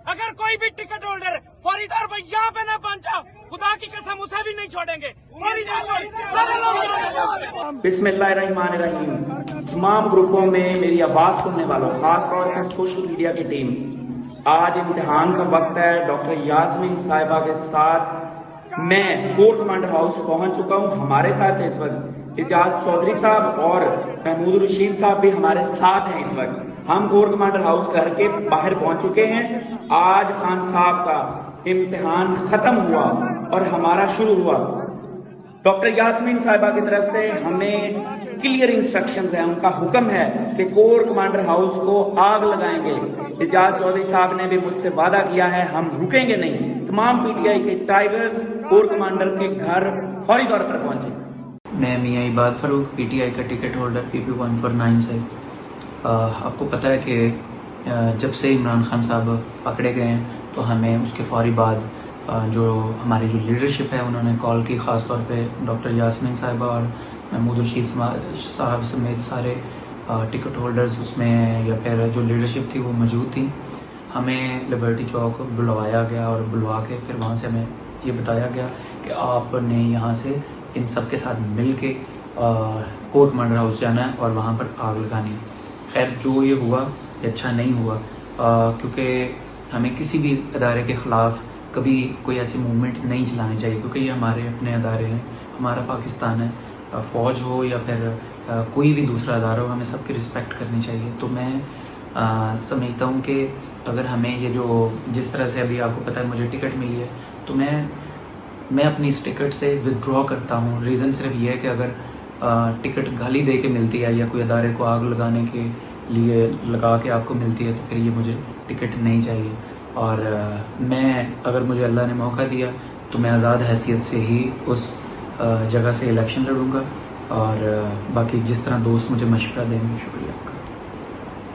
अगर कोई भी टिकट होल्डर फौरी तौर पर यहाँ पे न पहुंचा, खुदा की कसम उसे भी नहीं छोड़ेंगे। बिस्मिल्लाहिर्रहमानिर्रहीम। तमाम ग्रुपों में मेरी आवाज सुनने वालों, खासतौर पर सोशल मीडिया की टीम, आज इम्तिहान का वक्त है। डॉक्टर यास्मीन साहिबा के साथ मैं कोर कमांडर हाउस पहुंच चुका हूं। हमारे साथ इस वक्त इजाज चौधरी साहब और महमूद रशीद साहब भी हमारे साथ हैं। इस वक्त हम कोर कमांडर हाउस घर के बाहर पहुंच चुके हैं। आज खान साहब का इम्तिहान खत्म हुआ और हमारा शुरू हुआ। डॉक्टर यास्मीन साहिबा की तरफ से हमें क्लियर इंस्ट्रक्शंस हैं, उनका हुक्म है कि कोर कमांडर हाउस को आग लगाएंगे। इजाज चौधरी साहब ने भी मुझसे वादा किया है, हम रुकेंगे नहीं। तमाम पीटीआई के टाइगर्स कोर कमांडर के घर फौरी तौर पर पहुंचे। मैं मियां इबाद फरूक, पीटीआई का टिकट होल्डर PP149 से। आपको पता है कि जब से इमरान खान साहब पकड़े गए हैं तो हमें उसके फौरी बाद जो हमारी जो लीडरशिप है उन्होंने कॉल की, ख़ास तौर पे डॉक्टर यास्मीन साहिबा और महमूद रशीद साहब समेत सारे टिकट होल्डर्स उसमें या फिर जो लीडरशिप थी वो मौजूद थी। हमें लिबर्टी चौक बुलवाया गया और बुलवा के फिर वहाँ से हमें ये बताया गया कि आपने यहाँ से इन सब के साथ मिल के कोर कमांडर हाउस जाना है और वहाँ पर आग लगानी है। खैर जो ये हुआ ये अच्छा नहीं हुआ, क्योंकि हमें किसी भी अदारे के ख़िलाफ़ कभी कोई ऐसी मूवमेंट नहीं चलानी चाहिए, क्योंकि ये हमारे अपने अदारे हैं, हमारा पाकिस्तान है। फ़ौज हो या फिर कोई भी दूसरा अदारा हो, हमें सबकी रिस्पेक्ट करनी चाहिए। तो मैं समझता हूँ कि अगर हमें ये जो जिस तरह से अभी आपको पता है मुझे टिकट मिली है, तो मैं अपनी इस टिकट से विदड्रॉ करता हूँ। रीज़न सिर्फ ये है कि अगर टिकट गाली दे के मिलती है या कोई अदारे को आग लगाने के लिए लगा के आपको मिलती है तो फिर ये मुझे टिकट नहीं चाहिए। और मैं अगर मुझे अल्लाह ने मौका दिया तो मैं आज़ाद हैसियत से ही उस जगह से इलेक्शन लड़ूंगा। और बाकी जिस तरह दोस्त मुझे मशवरा देंगे, शुक्रिया आपका।